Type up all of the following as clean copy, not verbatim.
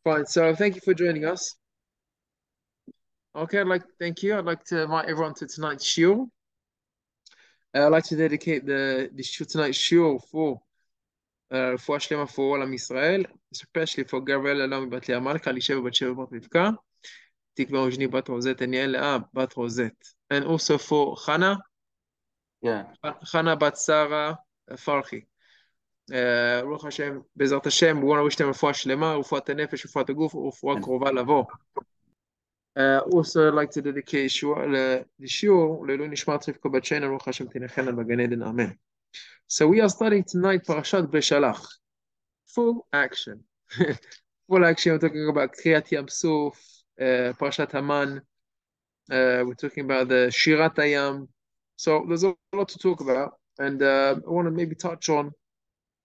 Fine. So thank you for joining us. Okay, thank you. I'd like to invite everyone to tonight's shiur. I'd like to dedicate tonight's shiur for רפואה שלמה for all עם ישראל, especially for Gabriel Elam בת לאה מלכה, אלישבע בת שבע בת רבקה, תקווה אוז'ני בת רוזט, דניאל לאה בת רוזט. And also for Hannah, Hannah בת שרה פרחי. ברוך השם, בעזרת השם, we want to wish them רפואה שלמה, רפואת הנפש, רפואת הגוף, ורפואה קרובה לבוא. Also, I'd like to dedicate the shiur לעילוי נשמת רבקה בת שיינה, ברוך השם תנחנה בגן עדן, amen. So we are starting tonight Parashat Beshalach. Full action. Full action. We're talking about Kriyat Yam Suf, Parashat Haman. We're talking about the Shirat Hayam. So there's a lot to talk about, and I want to maybe touch on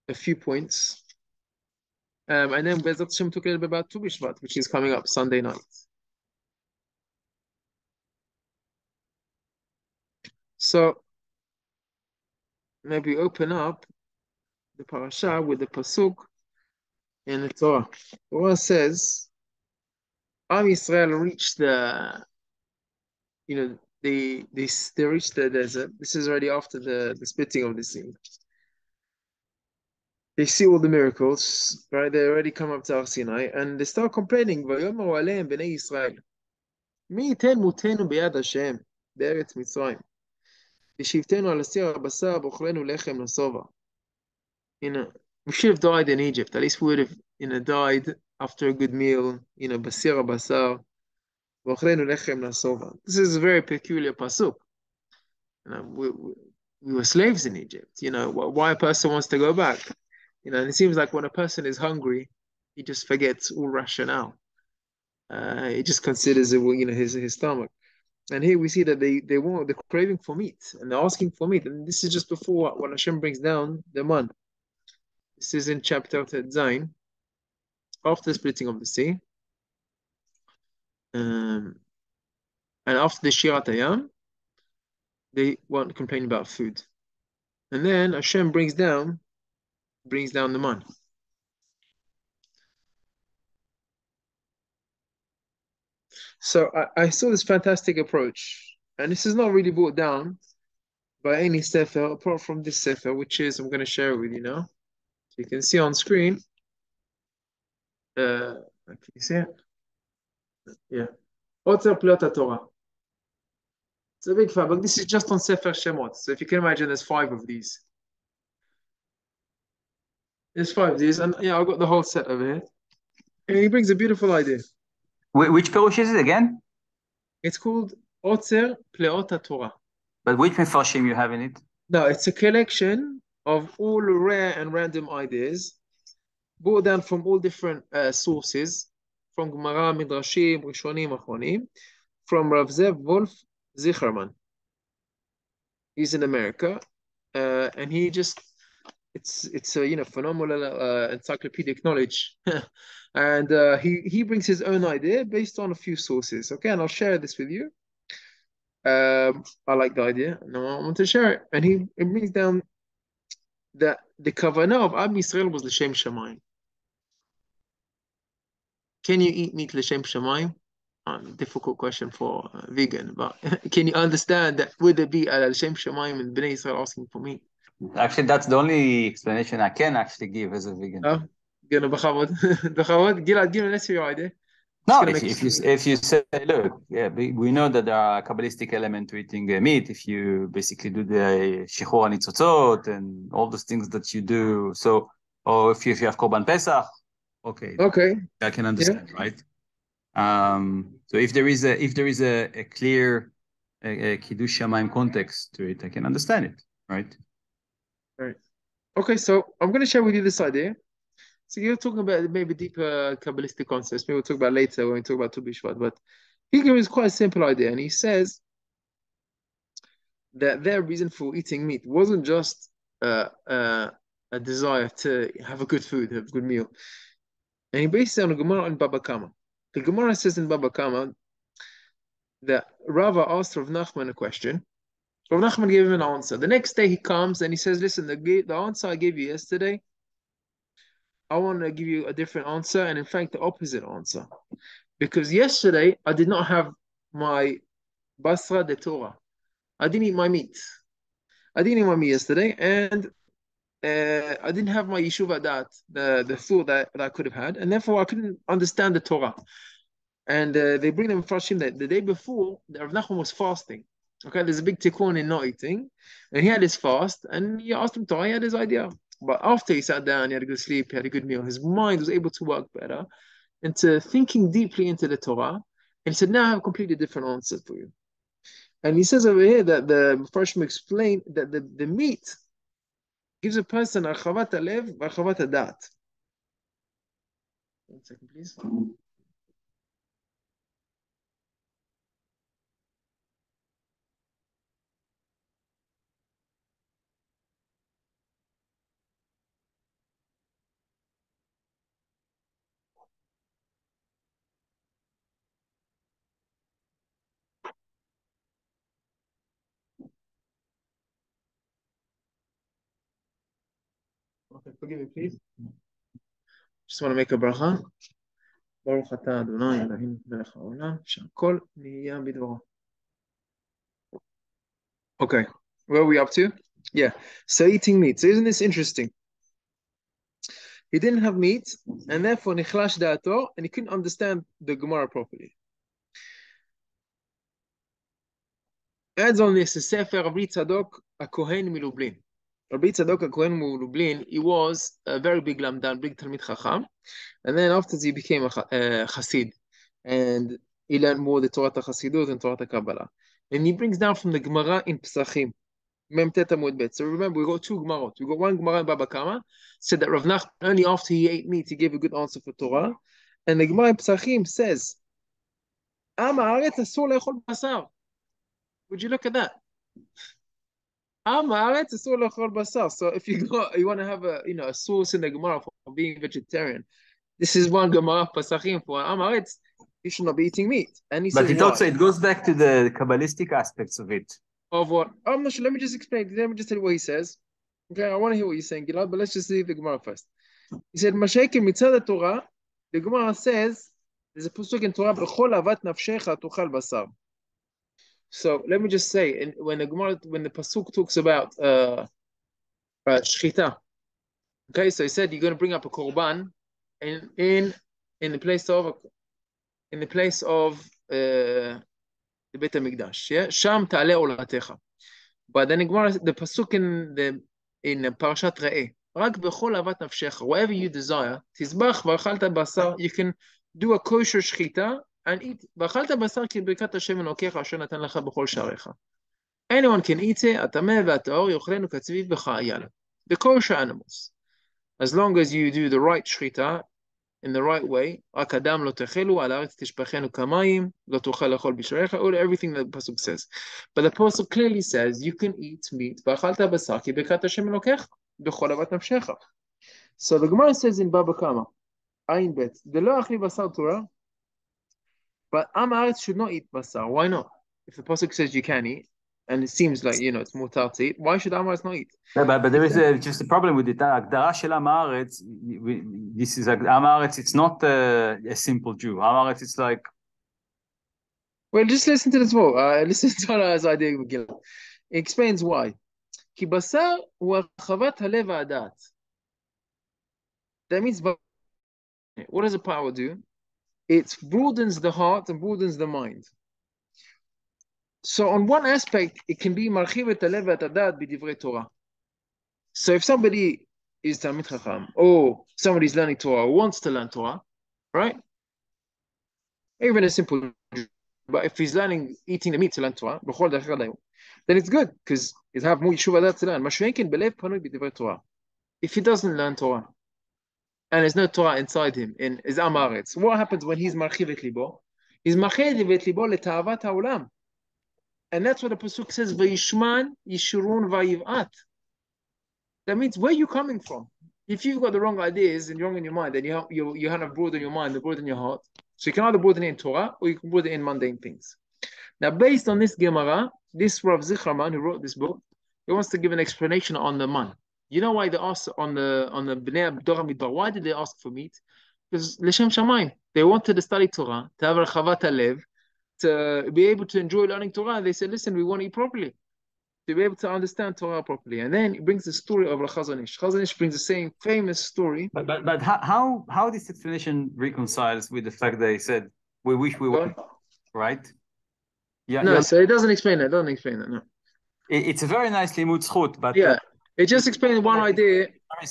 a few points. And then Bezat Hashem talk a little bit about Tu B'Shvat, which is coming up Sunday night. So maybe open up the parasha with the pasuk in the Torah. The Torah says, Am Yisrael reached they reached the desert. This is already after the splitting of the sea. They see all the miracles, right? They already come up to Har Sinai, and they start complaining. ויאמרו עליהם בני ישראל, מי ייתן מותנו ביד השם בארץ מצרים, ושבתנו על הסיר הבשר ואוכלנו לחם לשובע. We should have died in Egypt. At least we would have, died after a good meal. Basir basar, ואוכלנו לחם לשובע. This is a very peculiar pasuk. We were slaves in Egypt. Why a person wants to go back? And it seems like when a person is hungry, he just forgets all rationale. He just considers it, his stomach. And here we see that they're craving for meat, and they're asking for meat. And this is just before when Hashem brings down the man. This is in chapter Zayin, after the splitting of the sea. And after the Shirat Hayam, they won't complain about food. And then Hashem brings down the man. So I saw this fantastic approach, and this is not really brought down by any sefer apart from this sefer, which is, I'm going to share it with you now. So you can see on screen. Can you see it? Yeah. Otzer Plot Torah. It's a big file, but this is just on Sefer Shemot. So if you can imagine, there's 5 of these. There's 5 of these, and yeah, I've got the whole set over here. And he brings a beautiful idea. Which Perush is it again? It's called Otzer Pleot Torah. But which Mefarshim you have in it? No, it's a collection of all rare and random ideas brought down from all different sources, from Gemara, Midrashim, Rishonim, Achronim, from Rav Zev Wolf Zicherman. He's in America, and he just it's a phenomenal encyclopedic knowledge, and he brings his own idea based on a few sources. Okay, and I'll share this with you. I like the idea, and I want to share it. And he brings down that the kavanah of Am Yisrael was l'shem shamayim. Can you eat meat l'shem shamayim? Difficult question for a vegan, but can you understand that would it be l'shem shamayim and Bnei Israel asking for meat? Actually, that's the only explanation I can actually give as a vegan. Gilad, let's hear your idea. No, if you say, look, yeah, we know that there are a Kabbalistic element to eating meat. If you basically do the Shechor HaNitzotzot and all those things that you do, so, or if you have Korban Pesach, okay, I can understand, right? So if there is a clear Kiddush Shamayim context to it, I can understand it, right? Right. Okay, so I'm going to share with you this idea. So you're talking about maybe deeper Kabbalistic concepts. Maybe we'll talk about later when we talk about Tu B'Shvat. But he gives quite a simple idea, and he says that their reason for eating meat wasn't just a desire to have a good food, have a good meal. And he based it on a Gemara in Baba Kama. The Gemara says in Baba Kama that Rava asked Rav Nachman a question. Rav Nachman gave him an answer. The next day he comes and he says, listen, the answer I gave you yesterday I want to give you a different answer, and in fact, the opposite answer. Because yesterday, I did not have my basra de Torah. I didn't eat my meat. I didn't eat my meat yesterday, and I didn't have my yeshuva dat, the food that I could have had, and therefore I couldn't understand the Torah. And they bring them Farshim that the day before, the Rav Nachman was fasting. Okay, there's a big tikkun in not eating, and he had his fast, and he asked him Torah, he had his idea. But after he sat down, he had a good sleep, he had a good meal, his mind was able to work better into thinking deeply into the Torah. And he said, now I have a completely different answer for you. And he says over here that the Farshim explained that the meat gives a person archavat halev v'archavat hadat. 1 second, please. Okay, forgive me, please. Just want to make a bracha. Baruch atah Adonai Eloheinu melech haolam, שהכל נהיה בדברו. Okay, where are we up to? Yeah, so eating meat. So isn't this interesting? He didn't have meat, and therefore nichlash da'ato, and he couldn't understand the Gemara properly. Adds on this, the Sefer Rabbi Tzadok HaKohen Milublin. Rabbi Tzadok HaKohen Milublin, he was a very big lamdan, big Talmid Chacham, and then after he became a Chassid, and he learned more the Torah HaChassidut and Torah HaKabbalah. And he brings down from the Gemara in Pesachim, Mem Tet Amud Bet. So remember, we got two Gemarot. We got one Gemara in Baba Kama, said that Rav Nachman, only after he ate meat, he gave a good answer for Torah. And the Gemara in Pesachim says, Am haaretz asur le'echol basar. Would you look at that? Am haaretz asur le'echol basar. So if you want to have a source in the Gemara for being vegetarian, this is one Gemara Pesachim for Am haaretz. You should not be eating meat. And he says, it also goes back to the Kabbalistic aspects of it. Of what? I'm not sure. Let me just explain. Let me just tell you what he says. Okay, I want to hear what you're saying, Gilad, but let's just leave the Gemara first. He said, Mashekim mitzad Torah. The Gemara says, there's a pasuk in Torah, B'chol avat nafshecha tuchal basar. So let me just say, when the pasuk talks about shchita, okay, so he said you're going to bring up a korban in the place of the Beit HaMikdash, yeah? Sham ta'ale olatecha. But then the pasuk in Parashat Re'eh, Rak b'chol avat nafshecha, whatever you desire, tizbach v'achalta basar, you can do a kosher shchita and eat. V'achalta basar ki birkat Hashem Elokecha asher natan lecha b'chol sharecha. Anyone can eat it, atameh v'ataor yochlenu katzviv b'cha'ayal. The kosher animals. As long as you do the right shchita, in the right way, everything that the pasuk says. But the pasuk clearly says you can eat meat. So the Gemara says in Baba Kama, Ayin Bet, but Am Haaretz should not eat basar. Why not? If the pasuk says you can eat, and it seems like it's more to eat, why should Am Haaretz not eat? But there is just a problem with it. Agdara shel Am Haaretz, this is Am Haaretz. It's not a simple Jew. Am Haaretz, it's like. Well, just listen to this word. Listen to his idea. It explains why. Ki basar hu archavat halev ha'adat. That means, what does the power do? It broadens the heart and broadens the mind. So on one aspect, it can be marchivet halev ha'adat b'divrei Torah. So if somebody is Talmid Chacham, or somebody is learning Torah, or wants to learn Torah, right? Even a simple, but if he's eating the meat to learn Torah, then it's good, because he'll have more yeshuva dat to learn. Mashrenkin belev panui b'divrei Torah. If he doesn't learn Torah, and there's no Torah inside him, in his Am Haaretz, what happens when he's marchivet libo? He's marchivet libo leta'avat ha'olam. And that's what the pasuk says, v'yishman yishurun v'yiv'at. That means, where are you coming from? If you've got the wrong ideas and wrong in your mind, then you have to broaden your mind, broaden your heart. So you can either broaden it in Torah, or you can broaden it in mundane things. Now, based on this Gemara, this Rav Zichraman, who wrote this book, he wants to give an explanation on the man. You know why they asked on the Bnei Dor HaMidbar? Why did they ask for meat? Because L'Shem Shamayim. They wanted to study Torah, to have Rechavat HaLev, to be able to enjoy learning Torah. They said, listen, we want to eat properly, to be able to understand Torah properly. And then it brings the story of Chazon Ish. Chazon Ish brings the same famous story. But how this explanation reconciles with the fact that he said we wish we were right? Yeah. No, so it doesn't explain that. It doesn't explain that. No. It's a very nice limud zchut, but yeah, it just explains one idea.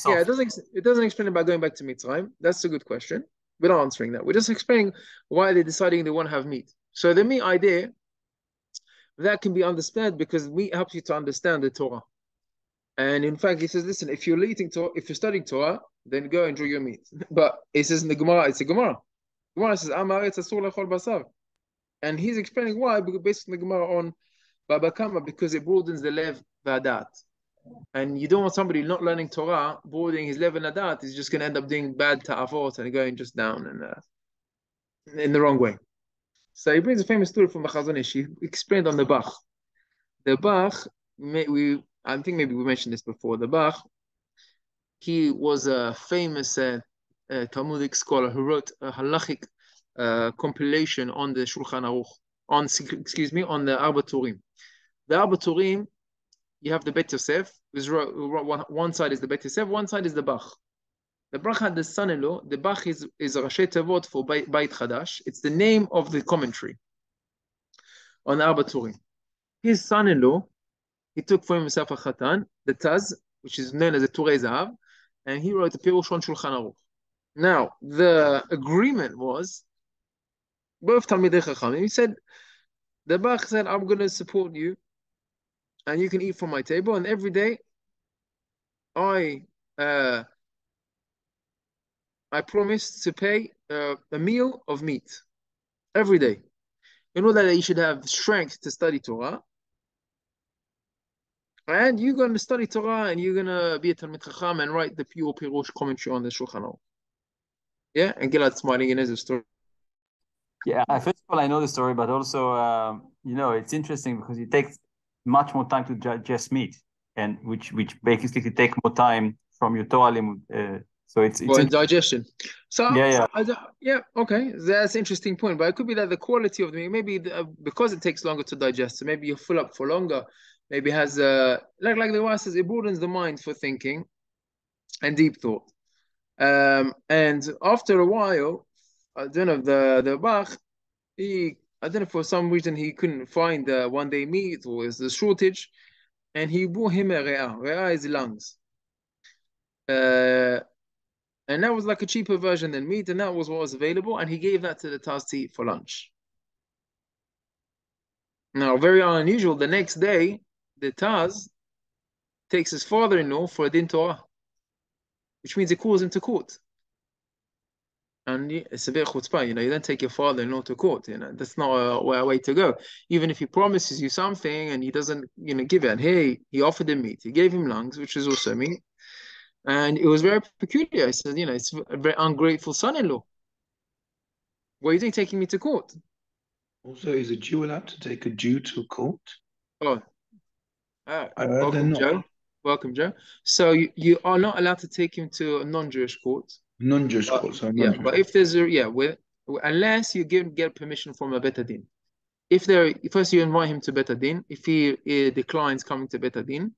Yeah, it doesn't explain about going back to Mitzrayim. That's a good question. We're not answering that. We're just explaining why they're deciding they want to have meat. So the meat idea, that can be understood because meat helps you to understand the Torah. And in fact, he says, listen, if you're eating Torah, if you're studying Torah, then go enjoy your meat. But it says in the Gemara, it's a Gemara. Gemara says, Amaretz asur lechol basar. And he's explaining why, because based on the Gemara on Baba Kama, because it broadens the lev v'adat. And you don't want somebody not learning Torah, broadening his lev and adat, is just going to end up doing bad ta'avot and going just down and in the wrong way. So he brings a famous story from the Chazon Ish. He explained on the Bach. The Bach, I think maybe we mentioned this before. The Bach, he was a famous Talmudic scholar who wrote a halachic compilation on the Shulchan Aruch, on the Arba Turim. The Arba Turim, you have the Bet Yosef. One side is the Bet Yosef, one side is the Bach. The Bach had the son-in-law. The Bach is a Rashi Tevot for Beit Chadash. It's the name of the commentary on the Arba Turim. His son-in-law, he took for himself a Chatan, the Taz, which is known as a Turei Zahav, and he wrote a Pirush on Shulchan Aruch. Now, the agreement was, both Talmidei Chachamim, he said, the Bach said, I'm going to support you, and you can eat from my table, and every day, I promise to pay a meal of meat, every day, in order that you should have strength to study Torah. And you're going to study Torah, and you're going to be a Talmid Chacham and write the pure Pirush commentary on the Shulchan Aruch. Yeah, and Gilad smiling in his story. Yeah, first of all, I know the story, but also, it's interesting because it takes much more time to digest meat, and which basically take more time from your Torah limud. So it's digestion. So yeah, okay, that's an interesting point. But it could be that the quality of the meat, maybe because it takes longer to digest, so maybe you fill up for longer. Maybe it has like the Gemara says, it broadens the mind for thinking and deep thought. And after a while, I don't know, the Bach, I don't know, for some reason he couldn't find one day meat, or is the shortage, and he bought him a re'ah. Re'ah is lungs. And that was like a cheaper version than meat, and that was what was available, and he gave that to the Taz to eat for lunch. Now, very unusual, the next day, the Taz takes his father-in-law for a din Torah, which means he calls him to court. And it's a bit chutzpah, you don't take your father-in-law to court, that's not a way to go. Even if he promises you something and he doesn't, give it. And here he offered him meat, he gave him lungs, which is also meat. And it was very peculiar. I said, it's a very ungrateful son-in-law. What are you doing taking me to court? Also, is a Jew allowed to take a Jew to court? Oh, welcome, Joe. Welcome, Joe. So you are not allowed to take him to a non-Jewish court. Non-Jewish court, so yeah. But if there's unless you get permission from a Bet Din. First you invite him to Bet Din. If he declines coming to Bet Din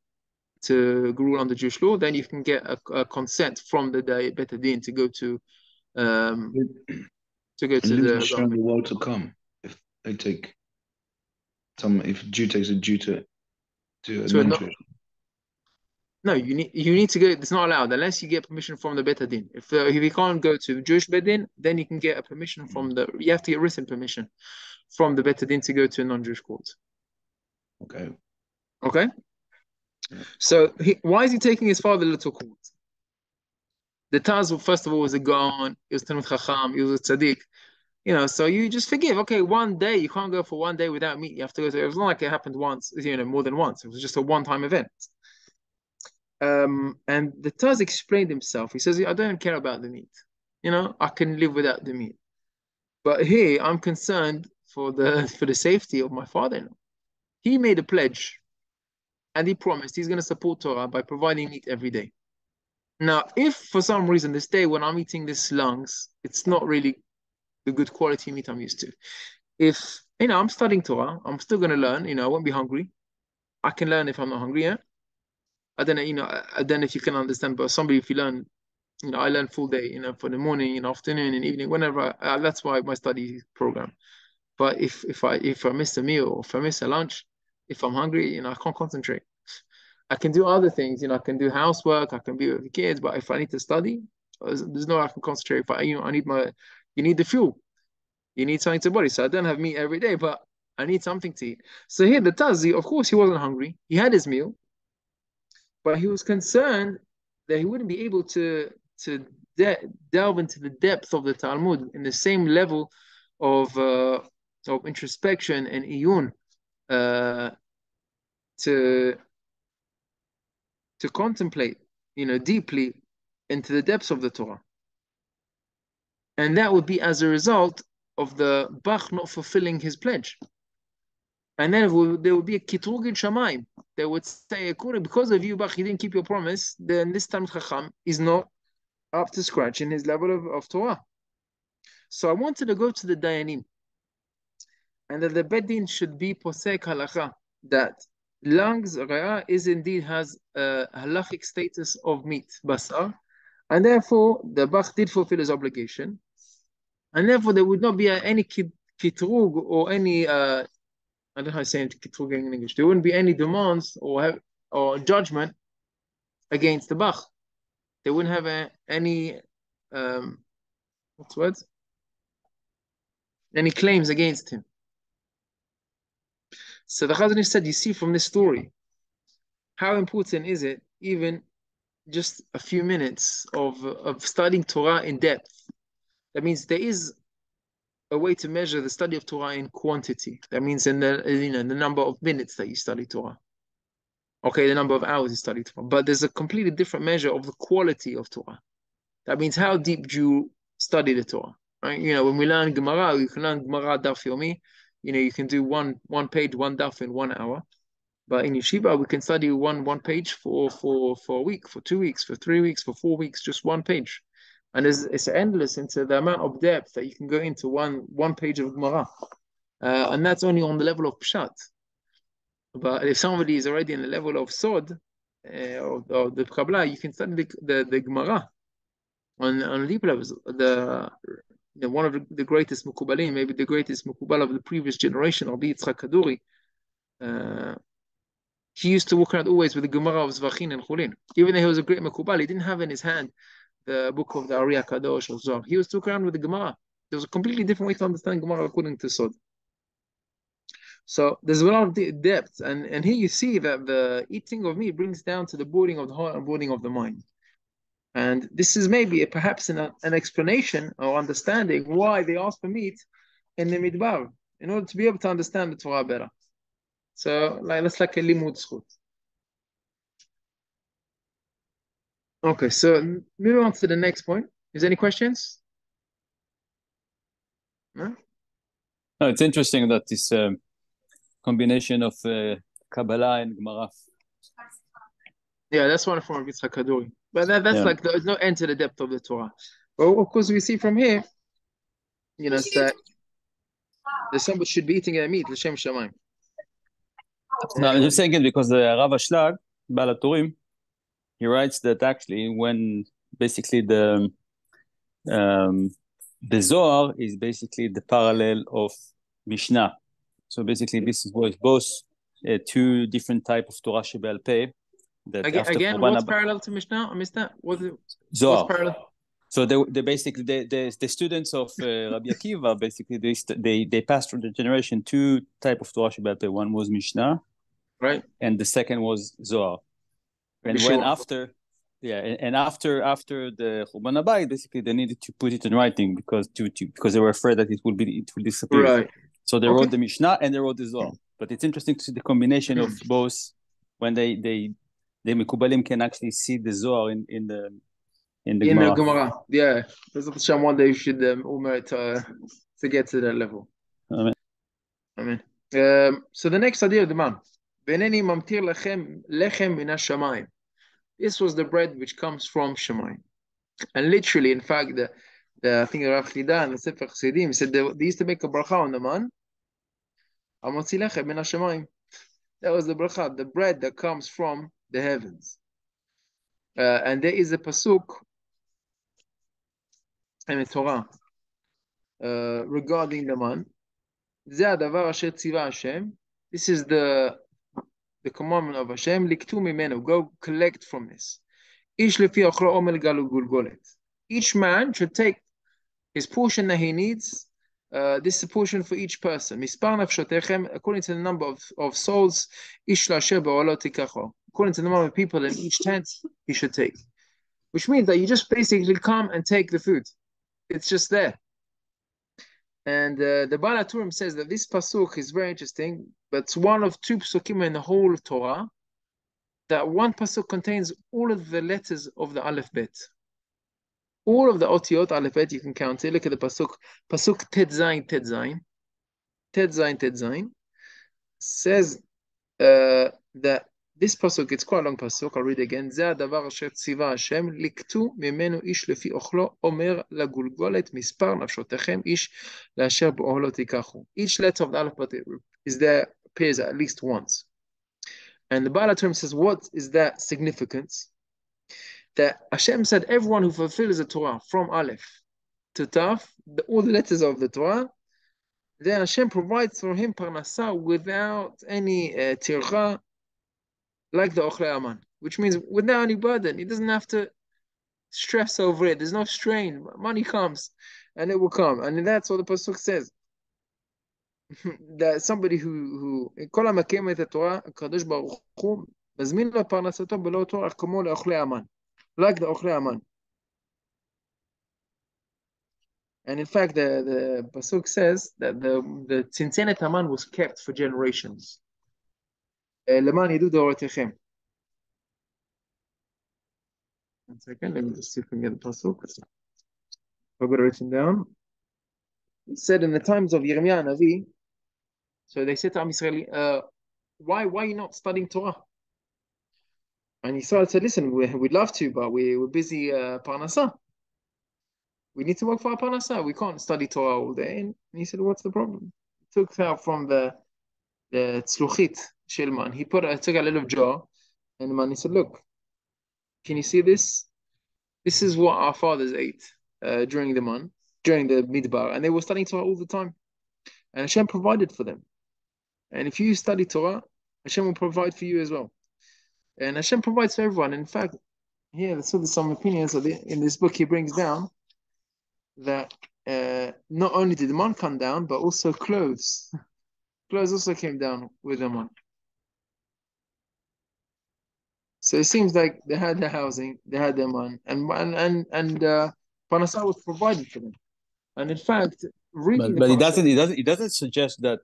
to rule on the Jewish law, then you can get a consent from the Bet Din to go to the world to come. If they take if a Jew takes a Jew to a non-Jewish. No, you need to go. It's not allowed unless you get permission from the Bet Din. If you can't go to Jewish Bet Din, then you can get a permission from you have to get written permission from the Bet Din to go to a non-Jewish court. Okay. Okay. Yeah. So why is he taking his father to court? The Taz, first of all, was a Gaon. He was Talmid Chacham. He was a tzaddik. So you just forgive. Okay, one day you can't go for one day without meat. You have to go to. It was not like it happened once. More than once. It was just a one-time event. And the Taz explained himself. He says, I don't care about the meat. I can live without the meat. But here, I'm concerned for the safety of my father-in-law. He made a pledge. and he promised he's going to support Torah by providing meat every day. Now, if for some reason this day when I'm eating this lungs, it's not really the good quality meat I'm used to. If, I'm studying Torah, I'm still going to learn, I won't be hungry. I can learn if I'm not hungry, yeah? I don't know, I don't know if you can understand, but somebody, if you learn, I learn full day, for the morning, afternoon, and evening, whenever. That's why my study program. But if I miss a meal, or if I miss a lunch, if I'm hungry, I can't concentrate. I can do other things, I can do housework, I can be with the kids, but if I need to study, there's no way I can concentrate. If you need the fuel, you need something to body. So I don't have meat every day, but I need something to eat. So here the Tazi, of course, he wasn't hungry. He had his meal, but he was concerned that he wouldn't be able to delve into the depth of the Talmud in the same level of introspection and iyun to contemplate, deeply into the depths of the Torah. And that would be as a result of the Bach not fulfilling his pledge. And then there would be a kitrug in Shamayim. They would say, because of you, Bach, you didn't keep your promise, then this Talmid Chacham is not up to scratch in his level of Torah. So I wanted to go to the Dayanim, and that the Beddin should be posek halacha, that lungs, re'ah, has a halachic status of meat, basar, and therefore the Bach did fulfill his obligation, and therefore there would not be any kitrug or any, I don't know how to say kitrug in English, there wouldn't be any demands or judgment against the Bach. They wouldn't have any, any claims against him. So the Chazon Ish said, you see from this story, how important is it, even just a few minutes of studying Torah in depth? That means there is a way to measure the study of Torah in quantity. That means in the number of minutes that you study Torah. Okay, the number of hours you study Torah. But there's a completely different measure of the quality of Torah. That means how deep do you study the Torah? Right? When we learn Gemara, you can learn Gemara daf yomi. You can do one page, one daf in 1 hour. But in yeshiva, we can study one page for a week, for 2 weeks, for 3 weeks, for 4 weeks, just one page. And it's endless into the amount of depth that you can go into one page of Gemara. And that's only on the level of Pshat. But if somebody is already in the level of Sod, or the Kabbalah, you can study the Gemara on deep levels. One of the greatest Mukubalim, maybe the greatest Mukubal of the previous generation, Rabbi Yitzchak Kaduri, he used to walk around always with the Gemara of Zvachin and Chulin. Even though he was a great Mukubal, he didn't have in his hand the book of the Ari HaKadosh or Zohar. He was to walk around with the Gemara. There was a completely different way to understand Gemara according to Sod. So there's a lot of depth, and here you see that the eating of meat brings down to the boarding of the heart and boarding of the mind. And this is maybe perhaps an explanation or understanding why they asked for meat in the Midbar, in order to be able to understand the Torah better. So that's like a limud zchut. Okay, so moving on to the next point. Is there any questions? No? No, it's interesting that this combination of Kabbalah and Gemara. Yeah, that's one from Yitzchak Kaduri. But that's like, there's no end to the depth of the Torah. But of course, we see from here, that somebody should be eating a meat, l'shem shamayim. No, I'm just saying it because the Rav Ashlag, Baal HaTurim, he writes that actually when basically the Zohar is basically the parallel of Mishnah. So basically this was both two different types of Torah Sheba'al Peh. Again, what's parallel to Mishnah? I missed that. What's parallel? So they basically the students of Rabbi Akiva basically they passed through the generation two type of Torah Sheba'al Peh. One was Mishnah, right, and the second was Zohar. And after the Churban HaBayit, basically they needed to put it in writing because they were afraid that it will disappear. Right. So they wrote the Mishnah and they wrote the Zohar. But it's interesting to see the combination of both when the Mekubalim can actually see the Zohar in the Gemara. The Gemara. Yeah. There's one day you should all merit to get to that level. Amen. Amen. So the next idea of the man, והנני ממטיר לכם לחם מן השמיים. This was the bread which comes from Shemayim. And literally, in fact, I think Rav Chida and the Sefer Chassidim said they used to make a bracha on the man. Amotzi lechem min hashamayim. That was the bracha, the bread that comes from the heavens. And there is a pasuk in the Torah regarding the man. זה הדבר אשר ציווה השם. This is the commandment of Hashem. לקטו ממנו, go collect from this. איש לפי אוכלו עמל גולגולת. Each man should take his portion that he needs. This is a portion for each person. מספר נפשותיכם, according to the number of souls, איש לאשר באוהלו תיקחו. According to the number of people in each tent, he should take. Which means that you just basically come and take the food. It's just there. And the Baal HaTurim says that this pasuk is very interesting, but it's one of two pasukim in the whole of Torah, that one pasuk contains all of the letters of the Aleph Bet. All of the otiyot Aleph Bet, you can count it. Look at the pasuk Tet Zayin, Tet Zayin. Tet Zayin, Tet Zayin. Says that this pasuk, it's quite a long pasuk, I'll read again. זה הדבר אשר ציווה השם, לקטו ממנו איש לפי אוכלו, אומר לגולגולת, מספר נפשותיכם, איש לאשר באוהלו תיקחו. Each letter of the alphabet is there, appears at least once. And the Baal HaTurim says, what is that significance? That Hashem said, everyone who fulfills the Torah from Aleph to Taf, all the letters of the Torah, then Hashem provides for him parnasah without any tircha, like the Ochlei Aman, which means without any burden. He doesn't have to stress over it. There's no strain. Money comes, and it will come. And that's what the pasuk says. That somebody who כל המקיים את התורה, הקדוש ברוך הוא מזמין לו פרנסתו בלא תורה כמו לאוכלי המן, like the Ochlei Aman. And in fact, the pasuk says that the tzintzenet Haman was kept for generations. למען ידעו דורותיכם. One second, let me just see if we can get the pasuk. I've got it written down. It said in the times of Yirmiyah Navi, so they said to Am Yisrael, why are you not studying Torah? And Yisrael said, listen, we'd love to, but we're busy parnasah. We need to work for our parnasah. We can't study Torah all day. And he said, what's the problem? He took out from the tzluchit shilman. He took a little jar, and the man, he said, look, can you see this? This is what our fathers ate during the midbar, and they were studying Torah all the time. And Hashem provided for them. And if you study Torah, Hashem will provide for you as well. And Hashem provides for everyone. In fact, here, so there's some opinions in this book. He brings down that not only did the man come down, but also clothes. Clothes also came down with the man. So it seems like they had the housing, they had their man, and parnasah was provided for them. And in fact, but it doesn't suggest that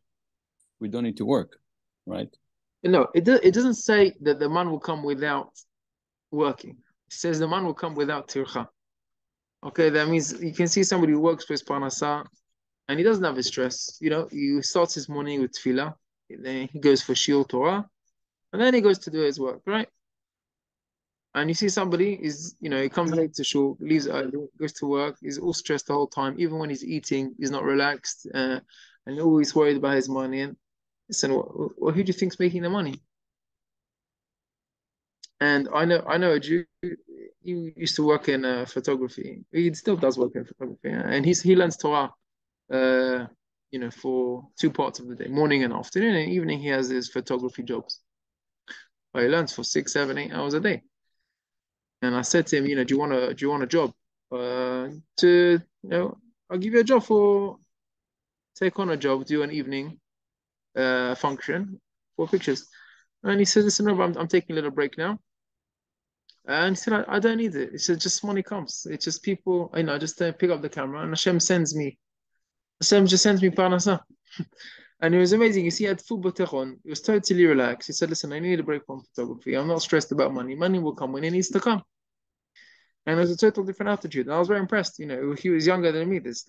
we don't need to work, right? No, it doesn't say that the man will come without working. It says the man will come without tircha. Okay, that means you can see somebody who works for his parnasah, and he doesn't have his stress. You know, he starts his morning with tefillah, then he goes for shiur Torah, and then he goes to do his work, right? And you see somebody he comes late to shul, leaves early, goes to work, he's all stressed the whole time. Even when he's eating, he's not relaxed, and always worried about his money. And listen, who do you think's making the money? And I know a Jew. He used to work in photography. He still does work in photography, and he learns Torah, for 2 parts of the day, morning and afternoon, and evening he has his photography jobs. He learns for 6, 7, 8 hours a day. And I said to him, do you want a job? I'll give you a job take on a job, do an evening function for pictures. And he said, listen, I'm taking a little break now. And he said, I don't need it. He said, just money comes. It's just people, just pick up the camera, and Hashem just sends me parnasah. And it was amazing. You see, he had full bitachon. He was totally relaxed. He said, listen, I need a break from photography. I'm not stressed about money. Money will come when it needs to come. And it was a total different attitude. And I was very impressed. He was younger than me, this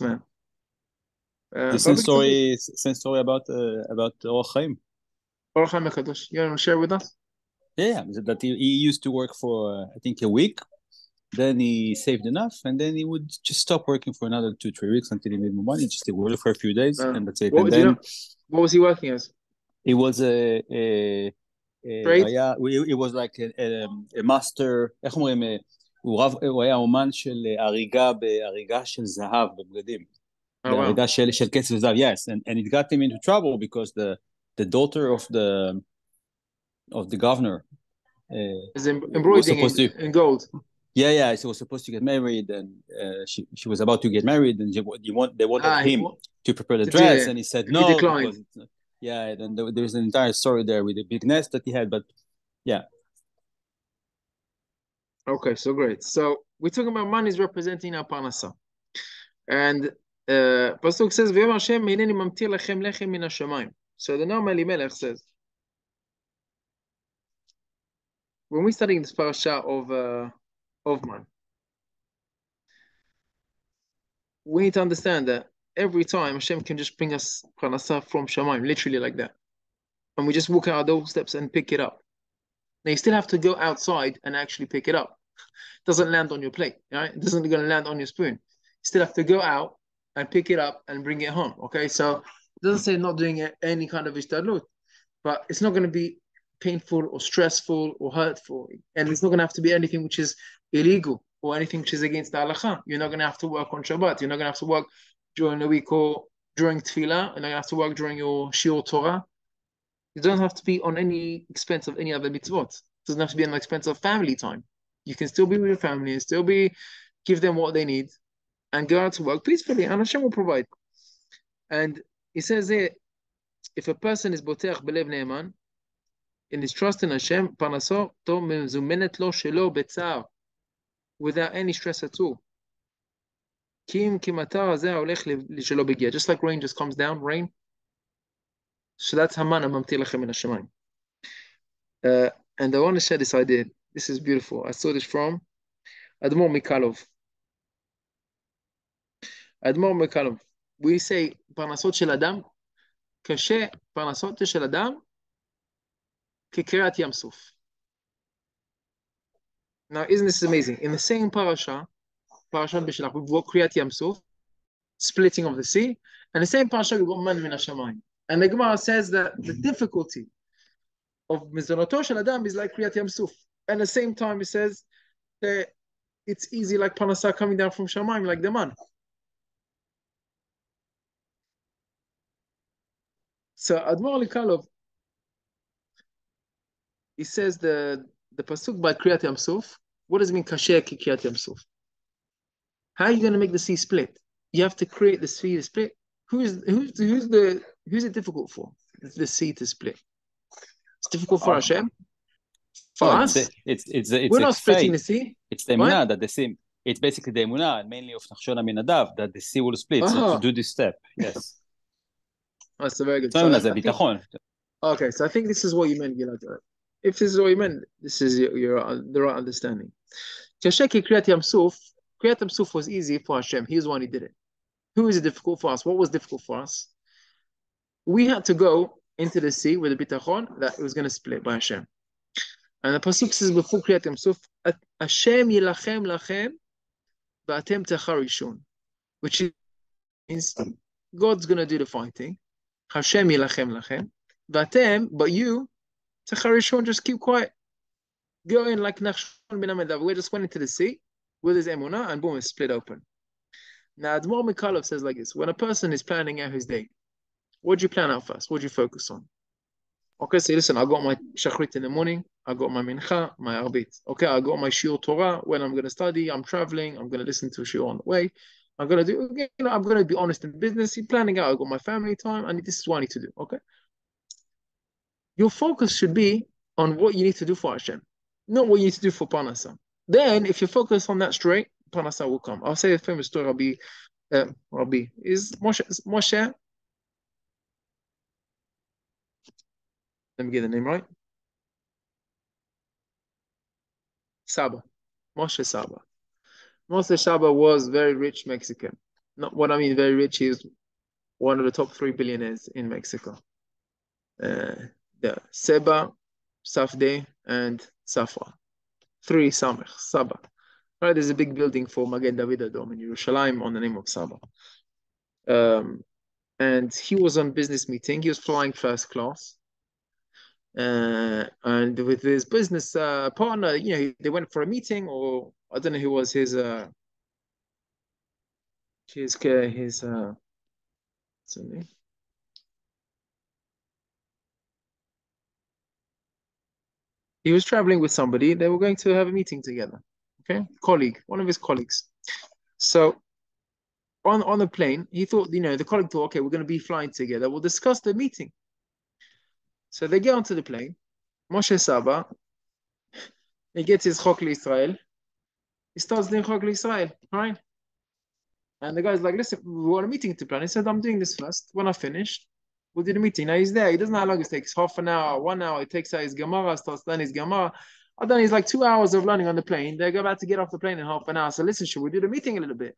man. The same story about Orach Chaim. Baruch HaMekadosh. You want to share with us? Yeah, that he used to work for I think a week. Then he saved enough, and then he would just stop working for another 2-3 weeks until he made more money. Just work for a few days, and that's it. What And do you then know? What was he working as? he was Trade? he was like a master, איך אומרים, הוא היה אומן של הריגה של זהב בבגדים. Oh, wow. בהריגה של כסף זהב, yes. And it got him into trouble because the daughter of the governor Is embroidering in gold. Yeah, she was supposed to get married, and she was about to get married, and they wanted him to prepare the dress, and he said no. He declined. Then there's an entire story there with the big nest that he had, but yeah. Okay, so great. So we're talking about money is representing our parnasa. And Pasuk says, V'yom Hashem hineni mamtir lechem lechem min hashamayim. So the Noam Elimelech says, when we're studying this parasha of man, we need to understand that every time Hashem can just bring us parnasa from Shamayim, literally like that. And we just walk out our doorsteps and pick it up. Now you still have to go outside and actually pick it up. It doesn't land on your plate, right? It doesn't going to land on your spoon. You still have to go out and pick it up and bring it home, okay? So it doesn't say not doing any kind of ishtadlut, but it's not going to be painful or stressful or hurtful. And it's not going to have to be anything which is illegal or anything which is against the halakha. You're not going to have to work on Shabbat. You're not going to have to work during the week or during tefillah. You're not going to have to work during your shiur Torah. It doesn't have to be on any expense of any other mitzvot. It doesn't have to be on the expense of family time. You can still be with your family and still give them what they need and go out to work peacefully, and Hashem will provide. And he says here, if a person is boteach belev ne'eman, in his trust in Hashem, parnaso to mezumenet lo shelo betzar, without any stress at all. Kim kimatar hazeh olech shelo begia, just like rain just comes down, rain. So that's Haman mamtir lechem min hashamayim. And I want to share this idea. This is beautiful. I saw this from Admor Mikalov. Admor Mikalov. We say parnasot shel adam, kashe parnasot shel adam kekriat yam suf. Now, isn't this amazing? In the same Parashat Beshalach, we've got kriyat yam suf, splitting of the sea, and the same Parashat we've got man min hashamayim. And the Gemara says that the difficulty of mizonoto shel adam is like kriyat yam suf. And at the same time, it says that it's easy like parnasa coming down from Shamayim, like the man. So Admor Likalov, he says the pasuk by Kriyat Yam Suf. What does it mean kasher ki Kriyat Yam Suf? How are you going to make the sea split? You have to create the sea to split. Who's it difficult for? The sea to split. It's difficult for Hashem. For us, we're not splitting the sea. It's the emunah that the sea. It's basically the emunah, mainly of Nachshon Aminadav, that the sea will split. So to do this step, yes. That's a very good. Okay, so I think this is what you meant, Gilad. If this is what you meant, this is the right understanding. Kasheki Kriyat Yam Suf. Kriyat Yam Suf was easy for Hashem. He was the one who did it. Who is it difficult for us? What was difficult for us? We had to go into the sea with a bitachon that it was going to split by Hashem. And the pasuk says before Kriyat Yam Suf, Hashem yilachem lachem v'atem techarishun, which means God's going to do the fighting. Hashem yilachem lachem v'atem, but you techarishun, just keep quiet. Go in like Nachshon bin Aminadav. We just went into the sea with his emunah, and boom, it's split open. Now, Admor Mikalov says like this: when a person is planning out his day, what do you plan out first? What do you focus on? Okay, so listen, I got my shachrit in the morning, I got my mincha, my arbit. Okay, I got my shiur Torah when I'm going to study, I'm traveling, I'm going to listen to shiur on the way. I'm going to do, I'm going to be honest in business, you're planning out, I got my family time, and this is what I need to do, okay? Your focus should be on what you need to do for Hashem, not what you need to do for Parnasa. Then, if you focus on that straight, Parnasa will come. I'll say a famous story, Rabbi is Moshe. Let me get the name right. Saba. Moshe Saba. Moshe Saba was very rich Mexican. Not what I mean very rich, he's one of the top 3 billionaires in Mexico. the Seba, Safdeh, and Safra. 3 Samech, Saba. Right, there's a big building for Magen David Adom in Yerushalayim on the name of Saba. And he was on business meeting. He was flying first class. And with his business partner, they went for a meeting, or I don't know who was his what's her name? He was traveling with somebody. They were going to have a meeting together. Okay, colleague, one of his colleagues. So on the plane, he thought, the colleague thought, okay, we're going to be flying together. We'll discuss the meeting. So they get onto the plane. Moshe Saba, he gets his Chok Israel. He starts doing Chok Israel, right? And the guy's like, listen, we want a meeting to plan. He said, I'm doing this first. When I finish, we'll do the meeting. Now he's there. He doesn't know how long it takes. Half an hour, 1 hour. He takes out his Gemara, starts learning his Gemara. I've done, he's like 2 hours of learning on the plane. They're about to get off the plane in half an hour. So listen, should we do the meeting a little bit?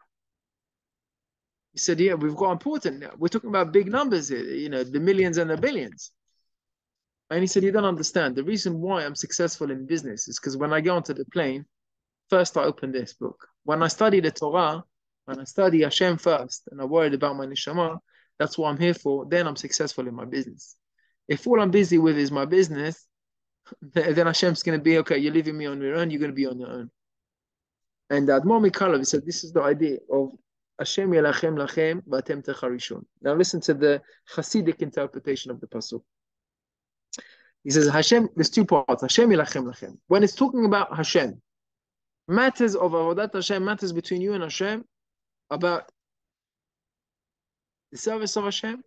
He said, yeah, we've got important. We're talking about big numbers here, the millions and the billions. And he said, you don't understand. The reason why I'm successful in business is because when I get onto the plane, first I open this book. When I study the Torah, when I study Hashem first, and I'm worried about my neshama, that's what I'm here for, then I'm successful in my business. If all I'm busy with is my business, then Hashem's going to be, okay, you're leaving me on your own, you're going to be on your own. And the Admor Mikalov said, this is the idea of Hashem yelachem lachem v'atem techarishon. Now listen to the Hasidic interpretation of the pasuk. He says, Hashem, there's 2 parts. Hashem yelachem lachem. When it's talking about Hashem, matters of Avodat Hashem, matters between you and Hashem, about the service of Hashem,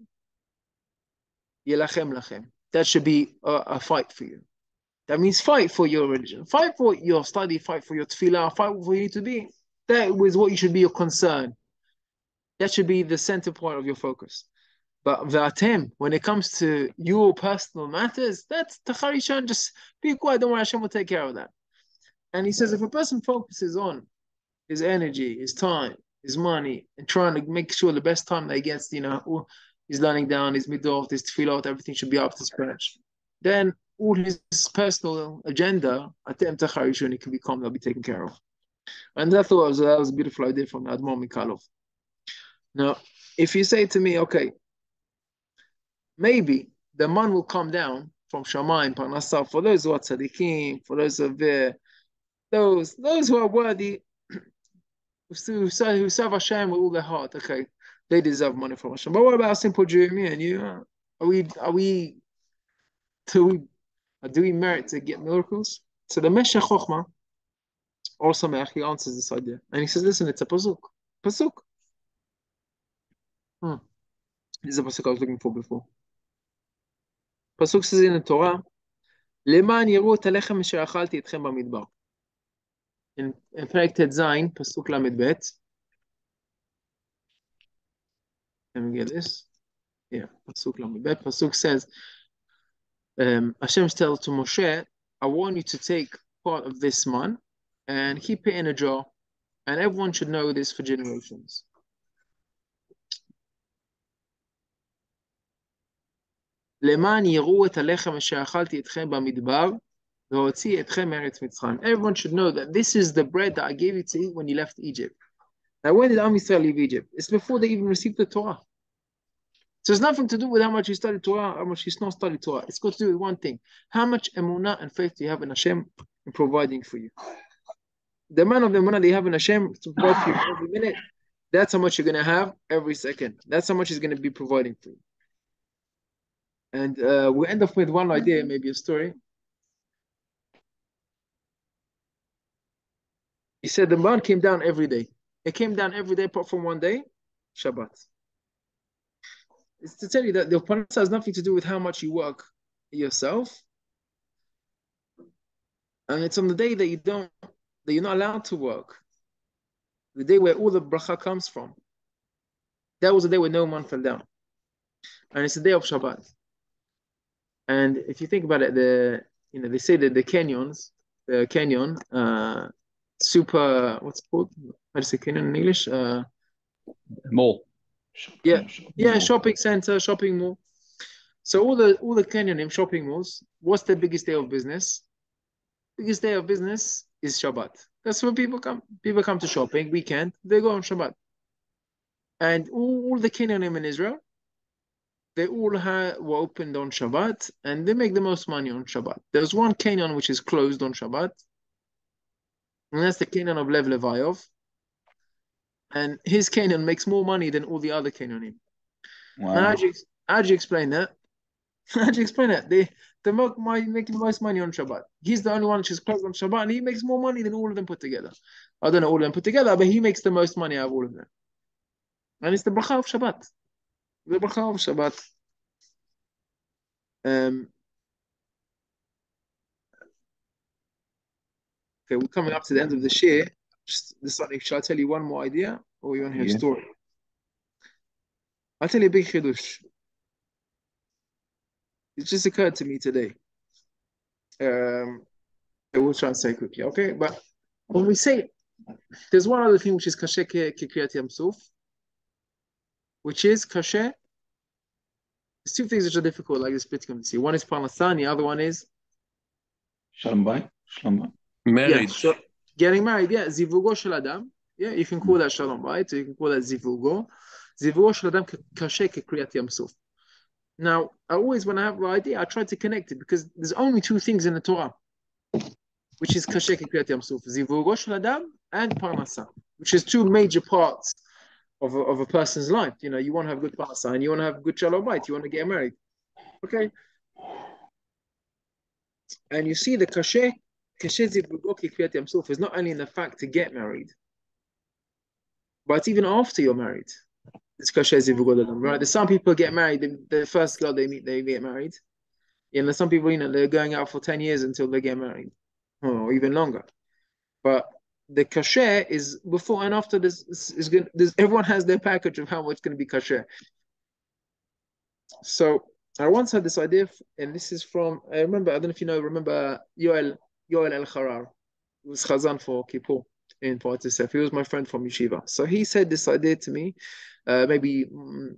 yelachem lachem. That should be a fight for you. That means fight for your religion, fight for your study, fight for your tefillah, fight for who you need to be. That is what you should be your concern. That should be the center point of your focus. But v'atem, when it comes to your personal matters, that's tacharishan. Just be quiet. Don't worry, Hashem will take care of that. And he says, if a person focuses on his energy, his time, his money, and trying to make sure the best time that he gets, he's learning down, his midot, his tefillot, everything should be up to scratch. Then all his personal agenda, atem tacharishan, it can be calm, they'll be taken care of. And that was a beautiful idea from Admor Mikalov. Now, if you say to me, okay, maybe the man will come down from Shamayim, Parnasah, for those who are tzaddikim, for those of those who are worthy, who serve Hashem with all their heart, okay, they deserve money from Hashem. But what about a simple Jew, me and you? Do we merit to get miracles? So the Meshech Chochmah, also he answers this idea. And he says, listen, it's a pasuk. Pasuk. This is a pasuk I was looking for before. Pasuk says in the Torah, "Leman yiru et halechem asher achalti etchem bamidbar." In Perek Tet Zayin, pasuk lamed bet. Let me get this. Yeah, pasuk lamed bet. Pasuk says, Hashem tells to Moshe, "I want you to take part of this man and keep it in a jar, and everyone should know this for generations." Everyone should know that this is the bread that I gave you to eat when you left Egypt. Now, when did Am Yisrael leave Egypt? It's before they even received the Torah. So it's nothing to do with how much you study Torah, how much you not study Torah. It's got to do with one thing. How much emunah and faith do you have in Hashem in providing for you? The amount of emunah that you have in Hashem to provide for you every minute, that's how much you're going to have every second. That's how much He's going to be providing for you. And we end up with one idea, maybe a story. He said the man came down every day. It came down every day apart from one day, Shabbat. It's to tell you that the Parashat has nothing to do with how much you work yourself. And it's on the day that you're not allowed to work. The day where all the bracha comes from. That was the day where no man fell down. And it's the day of Shabbat. And if you think about it, they say that the canyon, super, what's it called? How do you say canyon in English? Mall. Shopping center, shopping mall. So all the Kenyanim shopping malls, what's the biggest day of business? Biggest day of business is Shabbat. That's when people come. People come to shopping, weekend, they go on Shabbat. And all the Kenyanim in Israel, they all were opened on Shabbat, and they make the most money on Shabbat. There's one Kenyan which is closed on Shabbat, and that's the Kenyan of Lev Levayov. And his Kenyan makes more money than all the other Kenyanim. Wow. Now, how do you explain that? How do you explain that? They're making the most money on Shabbat. He's the only one which is closed on Shabbat, and he makes more money than all of them put together. I don't know all of them put together, but he makes the most money out of all of them. And it's the bracha of Shabbat. The bracha of Shabbat. Okay, we're coming up to the end of the share. Just deciding, shall I tell you one more idea, or you want to hear a story? I'll tell you a big chidush. It just occurred to me today. I will try and say quickly, okay? But when we say, there's one other thing which is kasher kekriyat Yam Suf, which is kasher. There's two things which are difficult, like the splitting of the sea. One is parnasah, the other one is Shalom bay. Shalom bay. Marriage. Yeah, getting married. Yeah, zivugo shel adam. Yeah, you can call that shalom bayit, so you can call that zivugo. Zivugo shel adam kasher kekriyat Yam Suf. Now, when I have an idea, I try to connect it because there's only two things in the Torah, which is kasher kekriyat Yam Suf, zivugo shel adam and parnasah, which is two major parts of a person's life. You know, you want to have good parnasah and you want to have good shalom bayit. You want to get married, okay? And you see the kasher zivugo kekriyat Yam Suf is not only in the fact to get married, but it's even after you're married. It's kasher zivugo l'adam, right? There's some people get married, the first girl they meet, they get married. And there's some people, you know, they're going out for 10 years until they get married, or even longer. But the kasher is before and after this is good. Everyone has their package of how much going to be kasher. So I once had this idea, and this is from, I don't know if you remember Yoel El-Harar, who was Chazan for Kippur in Parashat. He was my friend from Yeshiva. So he said this idea to me maybe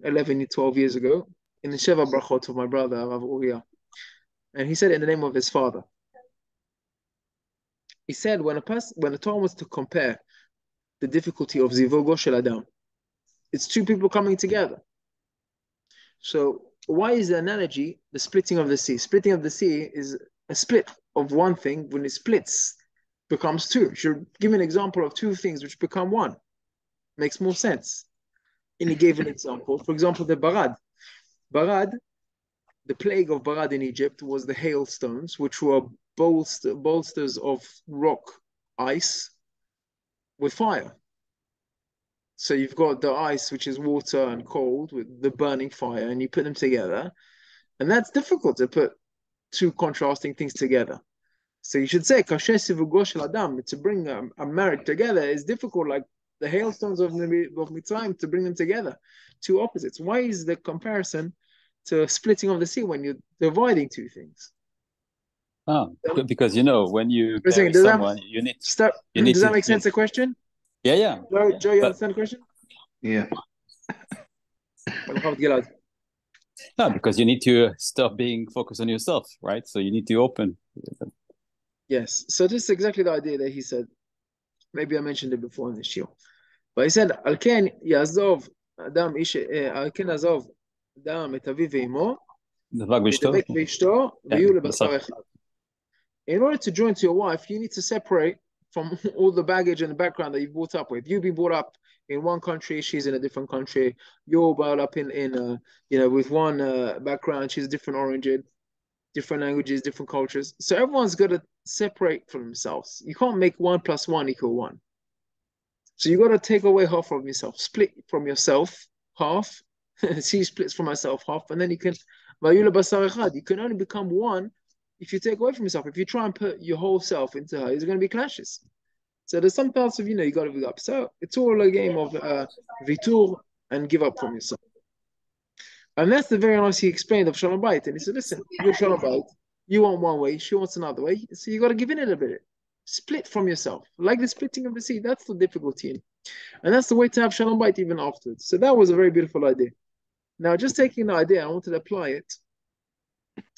11, 12 years ago in the Sheva Brachot of my brother, Rav Uriah. And he said it in the name of his father. He said when the Torah was to compare the difficulty of zivugo shel adam, it's two people coming together. So why is the analogy the splitting of the sea? Splitting of the sea is a split of one thing. When it splits, becomes two. You should give me an example of two things which become one. Makes more sense. And he gave an example. For example, the Barad. Barad, the plague of Barad in Egypt was the hailstones, which were bolsters of rock ice with fire. So you've got the ice, which is water and cold, with the burning fire, and you put them together. And that's difficult to put two contrasting things together. So you should say, kasher zivugo shel adam, to bring a marriage together is difficult, like the hailstones of Mitzrayim, to bring them together. Two opposites. Why is the comparison to splitting of the sea when you're dividing two things? Oh, because when you marry does someone, you need. Does that make sense? The question? Yeah. Joe, you understand the question? Yeah. No, because you need to stop being focused on yourself, right? So you need to open. Yes. So this is exactly the idea that he said. Maybe I mentioned it before in the shiur. But he said, Al ken yazov adam ish, Al ken yazov adam et aviv ve'imo, v'davek ve'ishto, v'yu lebasar echad. In order to join to your wife, you need to separate from all the baggage and the background that you've brought up with. You've been brought up in one country, she's in a different country. You're brought up in with one background, she's a different origin, different languages, different cultures. So everyone's got to separate from themselves. You can't make 1 + 1 = 1. So you got to take away half from yourself, split from yourself half. She splits from herself half, and then you can only become one if you take away from yourself. If you try and put your whole self into her, there's going to be clashes. So there's some parts of you got to give up. So it's all a game of vitur and give up from yourself. And that's the very nice he explained of Shalom Bayit. And he said, listen, you're Shalom Bayit. You want one way, she wants another way. So you got to give in a little bit. Split from yourself. Like the splitting of the sea. That's the difficulty. And that's the way to have Shalom Bayit even afterwards. So that was a very beautiful idea. Now, just taking the idea, I wanted to apply it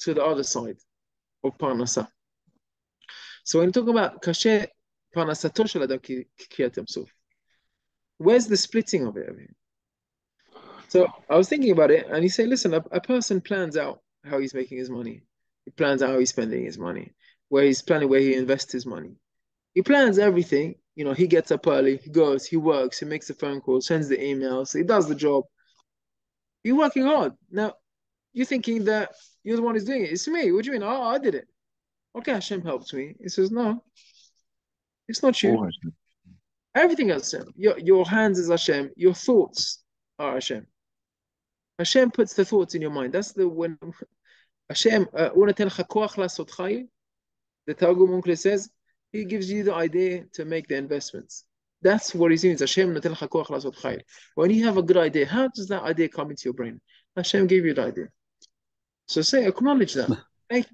to the other side of Parnasa. So when you talk about kasher Parnasato shel adam k'kriyat Yam Suf, where's the splitting of it? So I was thinking about it, and you say, listen, a person plans out how he's making his money. He plans out how he's spending his money, where he's planning where he invests his money. He plans everything. You know, he gets up early, he goes, he works, he makes the phone calls, sends the emails, he does the job. You're working hard. Now, you're thinking that you're the one who's doing it. It's me. What do you mean? Oh, I did it. Okay, Hashem helped me. He says, no, it's not you. Always. Everything else, Hashem. Your hands is Hashem. Your thoughts are Hashem. Hashem puts the thoughts in your mind. That's the when Hashem, the Targum Oncle says, he gives you the idea to make the investments. That's what he means. Hashem naten lech hakoach lasot chayil. When you have a good idea, how does that idea come into your brain? Hashem gave you the idea. So say, acknowledge that.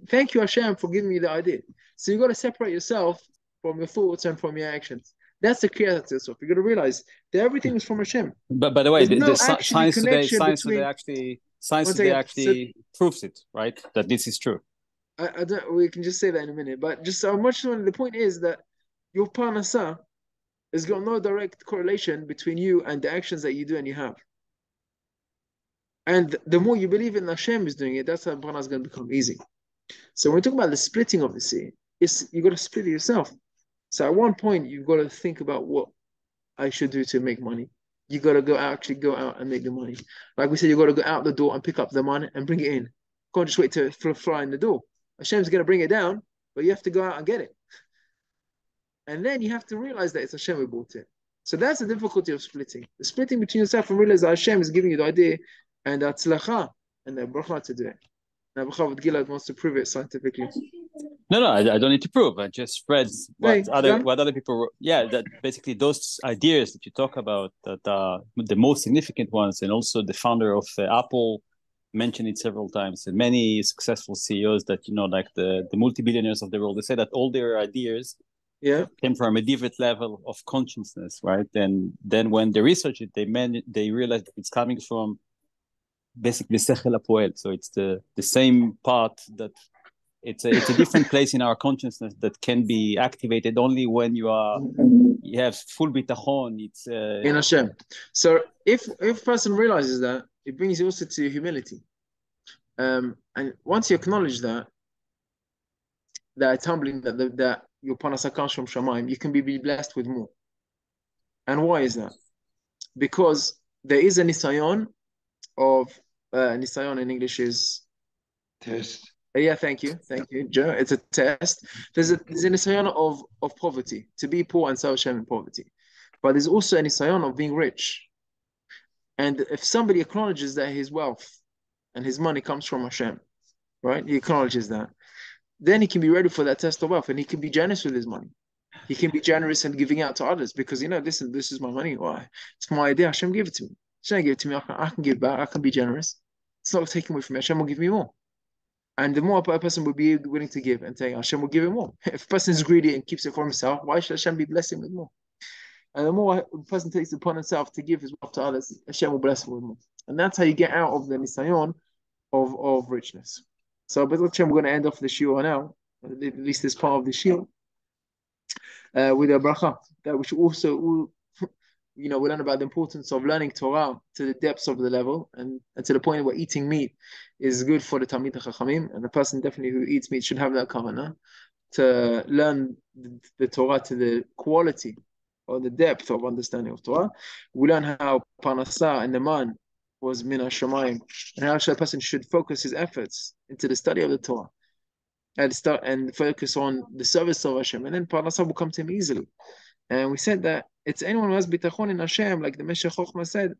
Thank you, Hashem, for giving me the idea. So you've got to separate yourself from your thoughts and from your actions. That's the kriyat yourself. You've got to realize that everything is from Hashem. But by the way, There's the no science today, between- actually proves it, right? That this is true. I don't. We can just say that in a minute. But just so much. The point is that your parnasa has got no direct correlation between you and the actions that you do and you have. And the more you believe in Hashem is doing it, that's how parnasa is going to become easy. So when we talk about the splitting of the sea, you got to split it yourself. So at one point you've got to think about what I should do to make money. You got to go out and make the money. Like we said, you got to go out the door and pick up the money and bring it in. Can't just wait to fly in the door. Hashem's going to bring it down, but you have to go out and get it. And then you have to realize that it's Hashem who bought it. So that's the difficulty of splitting. The splitting between yourself and realize that Hashem is giving you the idea and the tzlacha and the bracha to do it. Now, B'chavod Gilad wants to prove it scientifically. No, I don't need to prove. I just spread what other people. Yeah, that basically those ideas that you talk about, that the most significant ones, and also the founder of Apple mentioned it several times, and many successful CEOs that like the multi-billionaires of the world, they say that all their ideas came from a different level of consciousness, right? And then when they research it, they realize that it's coming from basically sechel hapoel. So it's the same part that it's a different place in our consciousness that can be activated only when you have full bitachon. It's in Hashem. So if a person realizes that, it brings you also to humility. And once you acknowledge that it's humbling that your parnasa comes from Shamayim, you can be blessed with more. And why is that? Because there is a nisayon of nisayon in English is test. Yeah, thank you, Joe. It's a test. There's a nisayon of poverty, to be poor and serve Hashem in poverty. But there's also a nisayon of being rich. And if somebody acknowledges that his wealth and his money comes from Hashem, right? He acknowledges that. Then he can be ready for that test of wealth, and he can be generous with his money. He can be generous and giving out to others because, listen, this is my money. Why? It's my idea. Hashem gave it to me. Hashem gave it to me. I can give back. I can be generous. It's not taken away from me. Hashem will give me more. And the more a person will be willing to give and say, Hashem will give him more. If a person is greedy and keeps it for himself, why should Hashem be blessing with more? And the more a person takes it upon himself to give his wealth to others, Hashem will bless him with more. And that's how you get out of the nisayon of richness. So, but Hashem, we're going to end off the shiur now, at least this part of the shiur, with a bracha, that which also, we learn about the importance of learning Torah to the depths of the level and to the point where eating meat is good for the Talmid HaChachamim, and the person definitely who eats meat should have that kavanah to learn the Torah to the quality or the depth of understanding of Torah. We learn how Parnasa and the man was min hashamayim, and how a person should focus his efforts into the study of the Torah and focus on the service of Hashem, and then Parnasa will come to him easily. And we said that it's anyone who has bitachon in Hashem, like the Meshech Chochmah said,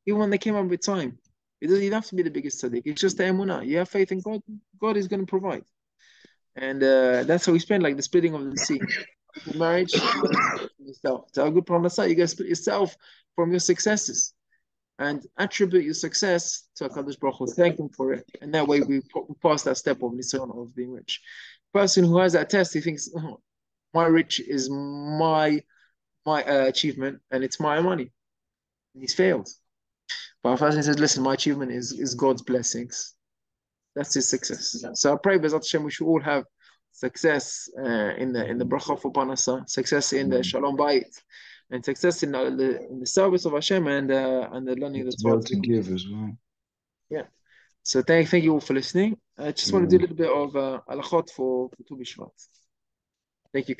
even when they came up with time, you don't have to be the biggest tzaddik. It's just the emunah. You have faith in God. God is going to provide. And that's how we spend, like the splitting of the sea. Marriage, yourself. To have a good parnasa, you got to split yourself from your successes and attribute your success to HaKadosh Baruch Hu. Thank him for it. And that way we pass that step of nisayon of being rich. Person who has that test, he thinks, my rich is my achievement and it's my money. And he's failed. But our person says, listen, my achievement is God's blessings. That's his success. So I pray, B'ezrat Hashem, we should all have success in the bracha for Parnasa, success in the Shalom Bayit, and success in the service of Hashem and the learning of the Torah. To give as well. Yeah. So thank you all for listening. I just want to do a little bit of halachot for Tu B'Shvat. Thank you.